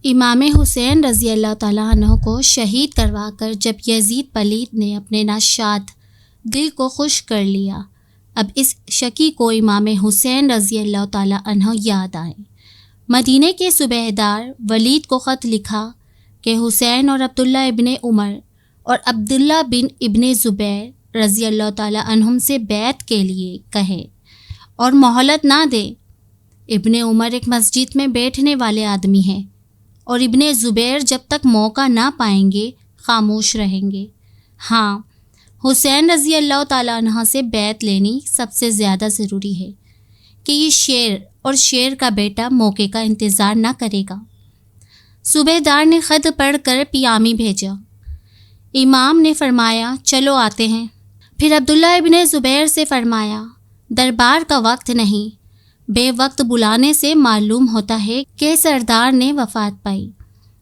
امام حسین رضی اللہ تعالیٰ عنہ کو شہید کروا کر جب یزید پلید نے اپنے نشاط دل کو خوش کر لیا، اب اس شکی کو امام حسین رضی اللہ تعالیٰ عنہ یاد آئے۔ مدینہ کے صوبیدار ولید کو خط لکھا کہ حسین اور عبداللہ ابن عمر اور عبداللہ بن ابن زبیر رضی اللہ تعالیٰ عنہم سے بیعت کے لیے کہے اور مہلت نہ دے۔ ابن عمر ایک مسجد میں بیٹھنے والے آدمی ہیں اور ابن زبیر جب تک موقع نہ پائیں گے خاموش رہیں گے۔ ہاں، حسین رضی اللہ تعالیٰ عنہ سے بیعت لینی سب سے زیادہ ضروری ہے کہ یہ شیر اور شیر کا بیٹا موقع کا انتظار نہ کرے گا۔ صوبیدار نے خط پڑھ کر پیامی بھیجا۔ امام نے فرمایا چلو آتے ہیں۔ پھر عبداللہ ابن زبیر سے فرمایا دربار کا وقت نہیں، بے وقت بلانے سے معلوم ہوتا ہے کہ سردار نے وفات پائی۔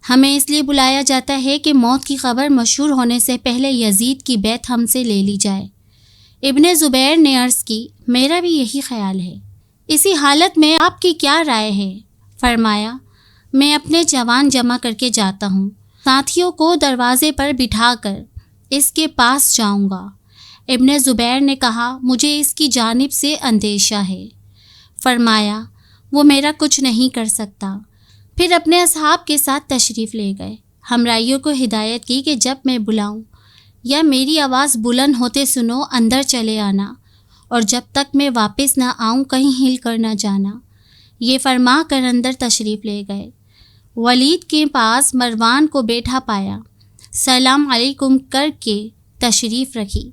ہمیں اس لیے بلایا جاتا ہے کہ موت کی خبر مشہور ہونے سے پہلے یزید کی بیعت ہم سے لے لی جائے۔ ابن زبیر نے عرض کی میرا بھی یہی خیال ہے، اسی حالت میں آپ کی کیا رائے ہے؟ فرمایا میں اپنے جوان جمع کر کے جاتا ہوں، ساتھیوں کو دروازے پر بٹھا کر اس کے پاس جاؤں گا۔ ابن زبیر نے کہا مجھے اس کی جانب سے اندیشہ ہے۔ فرمایا وہ میرا کچھ نہیں کر سکتا۔ پھر اپنے اصحاب کے ساتھ تشریف لے گئے۔ ہمراہیوں کو ہدایت کی کہ جب میں بلاؤں یا میری آواز بلند ہوتے سنو اندر چلے آنا، اور جب تک میں واپس نہ آؤں کہیں ہل کر نہ جانا۔ یہ فرما کر اندر تشریف لے گئے۔ ولید کے پاس مروان کو بیٹھا پایا، سلام علیکم کر کے تشریف رکھی۔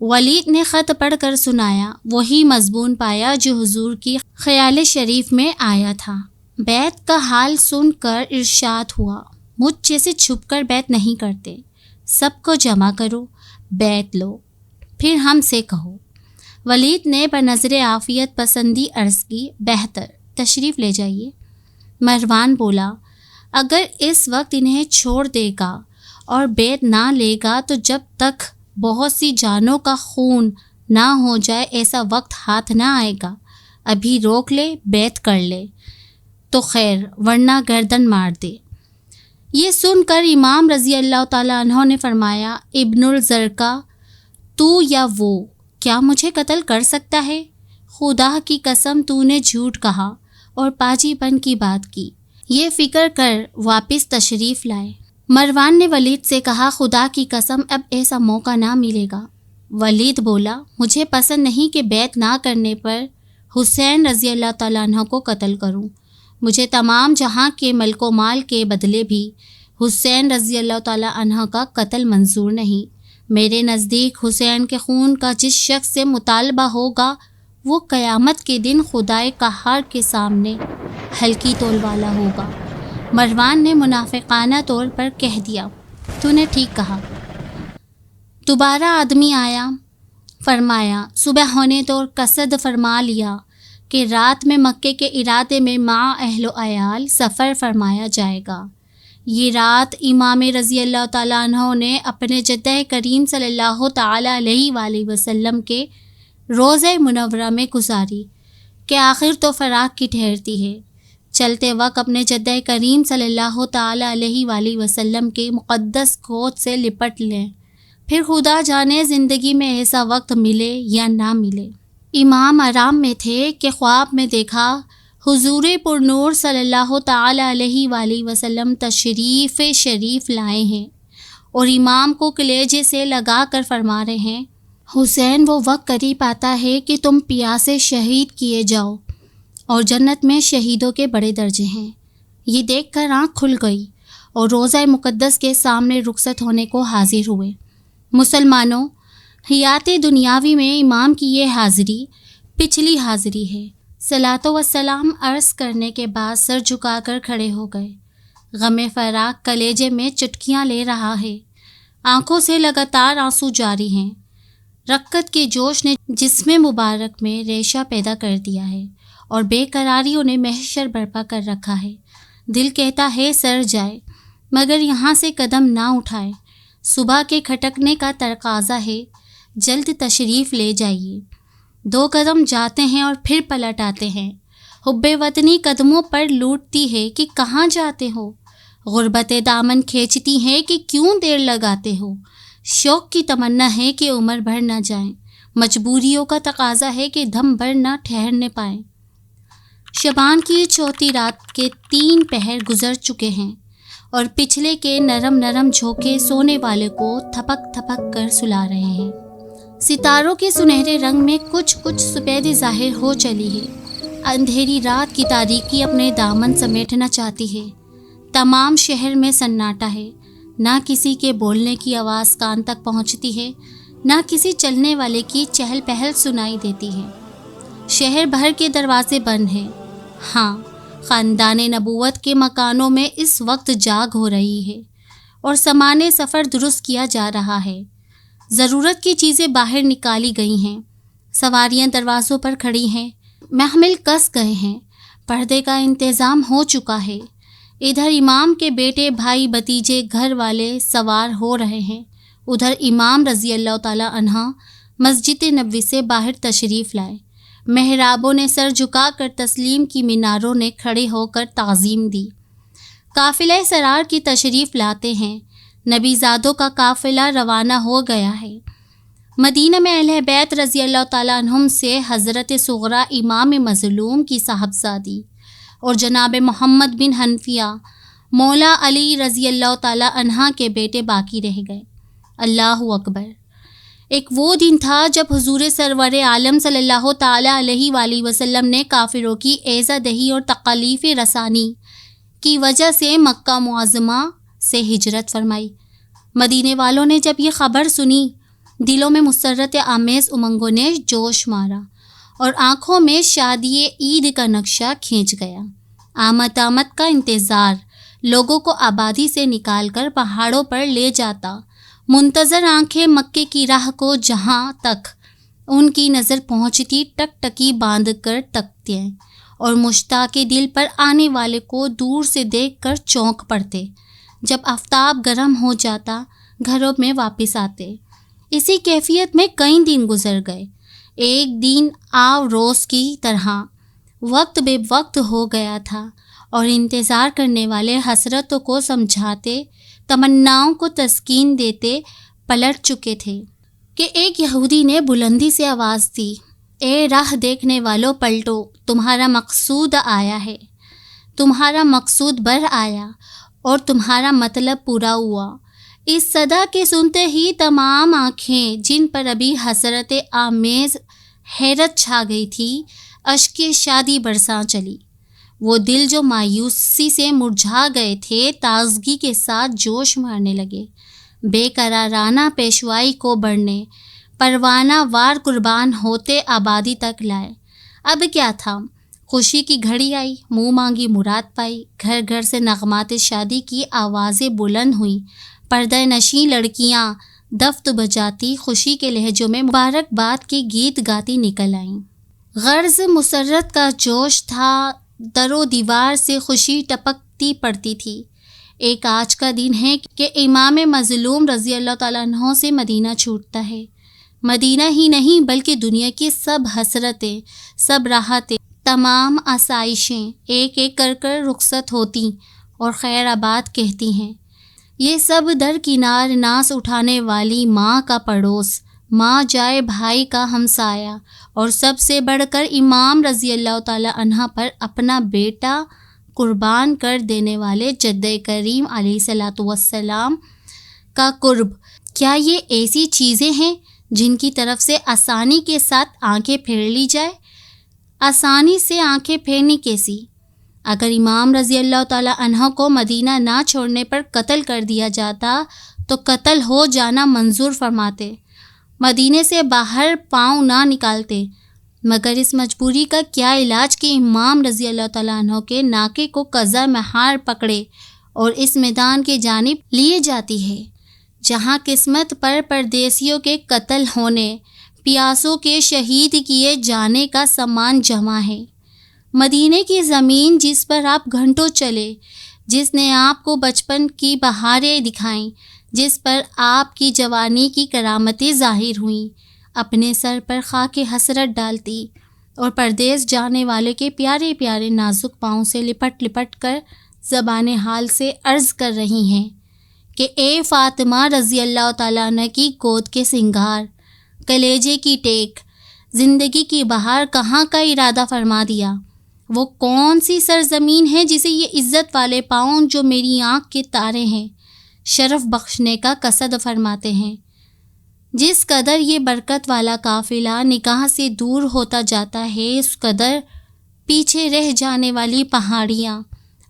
ولید نے خط پڑھ کر سنایا، وہی مضمون پایا جو حضور کی خیال شریف میں آیا تھا۔ بیعت کا حال سن کر ارشاد ہوا مجھ جیسے چھپ کر بیعت نہیں کرتے، سب کو جمع کرو، بیعت لو، پھر ہم سے کہو۔ ولید نے بنظر عافیت پسندی عرض کی بہتر، تشریف لے جائیے۔ مروان بولا اگر اس وقت انہیں چھوڑ دے گا اور بیعت نہ لے گا تو جب تک بہت سی جانوں کا خون نہ ہو جائے ایسا وقت ہاتھ نہ آئے گا، ابھی روک لے بیعت کر لے تو خیر، ورنہ گردن مار دے۔ یہ سن کر امام رضی اللہ تعالیٰ عنہ نے فرمایا ابن الزرقہ تو یا وہ کیا مجھے قتل کر سکتا ہے؟ خدا کی قسم تو نے جھوٹ کہا اور پاجی پن کی بات کی، یہ فکر کر واپس تشریف لائے۔ مروان نے ولید سے کہا خدا کی قسم اب ایسا موقع نہ ملے گا۔ ولید بولا مجھے پسند نہیں کہ بیعت نہ کرنے پر حسین رضی اللہ تعالیٰ عنہ کو قتل کروں۔ مجھے تمام جہاں کے ملک و مال کے بدلے بھی حسین رضی اللہ تعالیٰ عنہ کا قتل منظور نہیں۔ میرے نزدیک حسین کے خون کا جس شخص سے مطالبہ ہوگا وہ قیامت کے دن خدائے قہار کے سامنے ہلکی تول والا ہوگا۔ مروان نے منافقانہ طور پر کہہ دیا تو نے ٹھیک کہا۔ دوبارہ آدمی آیا، فرمایا صبح ہونے تو قصد فرما لیا کہ رات میں مکے کے ارادے میں مع اہل و عیال سفر فرمایا جائے گا۔ یہ رات امام رضی اللہ تعالیٰ عنہ نے اپنے جدہ کریم صلی اللہ تعالیٰ علیہ وآلہ وسلم کے روضہ منورہ میں گزاری کہ آخر تو فراق کی ٹھہرتی ہے۔ چلتے وقت اپنے جدہ کریم صلی اللہ تعالیٰ علیہ وآلہ وسلم کے مقدس گود سے لپٹ لیں، پھر خدا جانے زندگی میں ایسا وقت ملے یا نہ ملے۔ امام آرام میں تھے کہ خواب میں دیکھا حضور پر نور صلی اللہ تعالیٰ علیہ وآلہ وسلم تشریف شریف لائے ہیں اور امام کو کلیجے سے لگا کر فرما رہے ہیں حسین وہ وقت قریب آتا ہے کہ تم پیاسے شہید کیے جاؤ اور جنت میں شہیدوں کے بڑے درجے ہیں۔ یہ دیکھ کر آنکھ کھل گئی اور روضہ مقدس کے سامنے رخصت ہونے کو حاضر ہوئے۔ مسلمانوں، حیات دنیاوی میں امام کی یہ حاضری پچھلی حاضری ہے۔ صلاۃ و سلام عرض کرنے کے بعد سر جھکا کر کھڑے ہو گئے۔ غم فراق کلیجے میں چٹکیاں لے رہا ہے، آنکھوں سے لگاتار آنسو جاری ہیں۔ رکعت کے جوش نے جسم مبارک میں ریشہ پیدا کر دیا ہے اور بے قراریوں نے محشر برپا کر رکھا ہے۔ دل کہتا ہے سر جائے مگر یہاں سے قدم نہ اٹھائے۔ صبح کے کھٹکنے کا تقاضا ہے، جلد تشریف لے جائیے۔ 2 قدم جاتے ہیں اور پھر پلٹ آتے ہیں۔ حب وطنی قدموں پر لوٹتی ہے کہ کہاں جاتے ہو؟ غربت دامن کھینچتی ہے کہ کیوں دیر لگاتے ہو، شوق کی تمنا ہے کہ عمر بھر نہ جائیں، مجبوریوں کا تقاضا ہے کہ دم بھر نہ ٹھہرنے پائیں۔ شبان کی چوتھی رات کے 3 پہر گزر چکے ہیں اور پچھلے کے نرم نرم جھونکے سونے والے کو تھپک تھپک کر سلا رہے ہیں۔ ستاروں کے سنہرے رنگ میں کچھ سفیدی ظاہر ہو چلی ہے۔ اندھیری رات کی تاریکی اپنے دامن سمیٹنا چاہتی ہے۔ تمام شہر میں سناٹا ہے، نہ کسی کے بولنے کی آواز کان تک پہنچتی ہے، نہ کسی چلنے والے کی چہل پہل سنائی دیتی ہے۔ شہر بھر کے دروازے بند ہیں۔ ہاں، خاندان نبوت کے مکانوں میں اس وقت جاگ ہو رہی ہے اور سامان سفر درست کیا جا رہا ہے۔ ضرورت کی چیزیں باہر نکالی گئی ہیں، سواریاں دروازوں پر کھڑی ہیں، محمل کس گئے ہیں، پردے کا انتظام ہو چکا ہے۔ ادھر امام کے بیٹے، بھائی، بھتیجے، گھر والے سوار ہو رہے ہیں، ادھر امام رضی اللہ تعالی عنہ مسجد نبوی سے باہر تشریف لائے۔ محرابوں نے سر جھکا کر تسلیم کی، میناروں نے کھڑے ہو کر تعظیم دی۔ قافلہ سرار کی تشریف لاتے ہیں، نبی زادوں کا قافلہ روانہ ہو گیا ہے۔ مدینہ میں اہل بیت رضی اللہ تعالیٰ عنہم سے حضرت صغرا امام مظلوم کی صاحبزادی اور جناب محمد بن حنفیہ مولا علی رضی اللہ تعالیٰ عنہ کے بیٹے باقی رہ گئے۔ اللہ اکبر! ایک وہ دن تھا جب حضور سرور عالم صلی اللہ تعالیٰ علیہ وآلہ وسلم نے کافروں کی ایذا دہی اور تکالیف رسانی کی وجہ سے مکہ معظمہ سے ہجرت فرمائی۔ مدینے والوں نے جب یہ خبر سنی، دلوں میں مسرت آمیز امنگوں نے جوش مارا اور آنکھوں میں شادی عید کا نقشہ کھینچ گیا۔ آمد کا انتظار لوگوں کو آبادی سے نکال کر پہاڑوں پر لے جاتا، منتظر آنکھیں مکے کی راہ کو جہاں تک ان کی نظر پہنچتی ٹک ٹکی باندھ کر تکتے اور مشتاق دل پر آنے والے کو دور سے دیکھ کر چونک پڑتے۔ جب آفتاب گرم ہو جاتا، گھروں میں واپس آتے۔ اسی کیفیت میں کئی دن گزر گئے، ایک دن آو روز کی طرح۔ وقت بے وقت ہو گیا تھا اور انتظار کرنے والے حسرتوں کو سمجھاتے، تمناؤں کو تسکین دیتے پلٹ چکے تھے کہ ایک یہودی نے بلندی سے آواز دی، اے راہ دیکھنے والوں پلٹو، تمہارا مقصود آیا ہے، تمہارا مقصود بر آیا اور تمہارا مطلب پورا ہوا۔ اس صدا کے سنتے ہی تمام آنکھیں جن پر ابھی حسرت آمیز حیرت چھا گئی تھی، اشک شادی برساں چلی۔ وہ دل جو مایوسی سے مرجھا گئے تھے، تازگی کے ساتھ جوش مارنے لگے، بے قرارانہ پیشوائی کو بڑھنے، پروانہ وار قربان ہوتے آبادی تک لائے۔ اب کیا تھا؟ خوشی کی گھڑی آئی، منہ مانگی مراد پائی، گھر گھر سے نغمات شادی کی آوازیں بلند ہوئیں، پردہ نشین لڑکیاں دفت بجاتی خوشی کے لہجوں میں مبارکباد کے گیت گاتی نکل آئیں۔ غرض مسرت کا جوش تھا، در و دیوار سے خوشی ٹپکتی پڑتی تھی۔ ایک آج کا دن ہے کہ امام مظلوم رضی اللہ تعالیٰ عنہ سے مدینہ چھوٹتا ہے۔ مدینہ ہی نہیں بلکہ دنیا کی سب حسرتیں، سب راحتیں، تمام آسائشیں ایک ایک کر کر رخصت ہوتی اور خیر آباد کہتی ہیں۔ یہ سب درکنار ناس اٹھانے والی ماں کا پڑوس، ماں جائے بھائی کا ہمسایہ، اور سب سے بڑھ کر امام رضی اللہ تعالیٰ عنہ پر اپنا بیٹا قربان کر دینے والے جد کریم علیہ الصلوۃ والسلام کا قرب۔ کیا یہ ایسی چیزیں ہیں جن کی طرف سے آسانی کے ساتھ آنکھیں پھیر لی جائے؟ آسانی سے آنکھیں پھیرنی کیسی؟ اگر امام رضی اللہ تعالیٰ عنہ کو مدینہ نہ چھوڑنے پر قتل کر دیا جاتا تو قتل ہو جانا منظور فرماتے، مدینے سے باہر پاؤں نہ نکالتے، مگر اس مجبوری کا کیا علاج کہ امام رضی اللہ تعالیٰ عنہ کے ناکے کو قضا مہار پکڑے اور اس میدان کی جانب لیے جاتی ہے جہاں قسمت پر پردیسیوں کے قتل ہونے، پیاسوں کے شہید کیے جانے کا سامان جمع ہے۔ مدینے کی زمین جس پر آپ گھنٹوں چلے، جس نے آپ کو بچپن کی بہاریں دکھائیں، جس پر آپ کی جوانی کی کرامتیں ظاہر ہوئیں، اپنے سر پر خاک حسرت ڈالتی اور پردیس جانے والے کے پیارے پیارے نازک پاؤں سے لپٹ لپٹ کر زبان حال سے عرض کر رہی ہیں کہ اے فاطمہ رضی اللہ تعالیٰ عنہ کی گود کے سنگار، کلیجے کی ٹیک، زندگی کی بہار کہاں کا ارادہ فرما دیا؟ وہ کون سی سرزمین ہے جسے یہ عزت والے پاؤں جو میری آنکھ کے تارے ہیں شرف بخشنے کا قصد فرماتے ہیں؟ جس قدر یہ برکت والا قافلہ نکاح سے دور ہوتا جاتا ہے، اس قدر پیچھے رہ جانے والی پہاڑیاں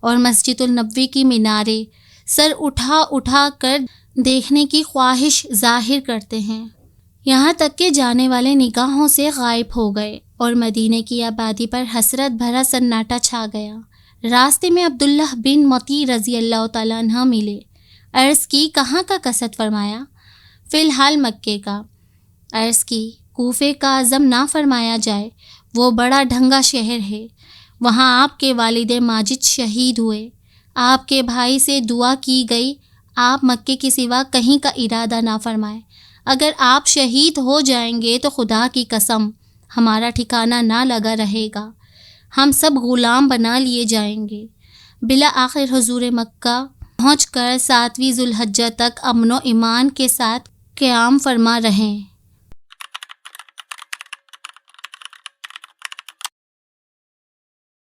اور مسجد النبوی کی میناریں سر اٹھا اٹھا کر دیکھنے کی خواہش ظاہر کرتے ہیں، یہاں تک کہ جانے والے نگاہوں سے غائب ہو گئے اور مدینے کی آبادی پر حسرت بھرا سناٹا چھا گیا۔ راستے میں عبداللہ بن مطیع رضی اللہ تعالیٰ عنہ ملے۔ عرض کی کہاں کا قصد فرمایا؟ فی الحال مکے کا۔ عرض کی کوفے کا عزم نہ فرمایا جائے، وہ بڑا ڈھنگا شہر ہے، وہاں آپ کے والد ماجد شہید ہوئے، آپ کے بھائی سے دعا کی گئی آپ مکے کے سوا کہیں کا ارادہ نہ فرمائیں، اگر آپ شہید ہو جائیں گے تو خدا کی قسم ہمارا ٹھکانہ نہ لگا رہے گا، ہم سب غلام بنا لیے جائیں گے۔ بالآخر حضور مکہ پہنچ کر 7ویں ذوالحجہ تک امن و ایمان کے ساتھ قیام فرما رہے۔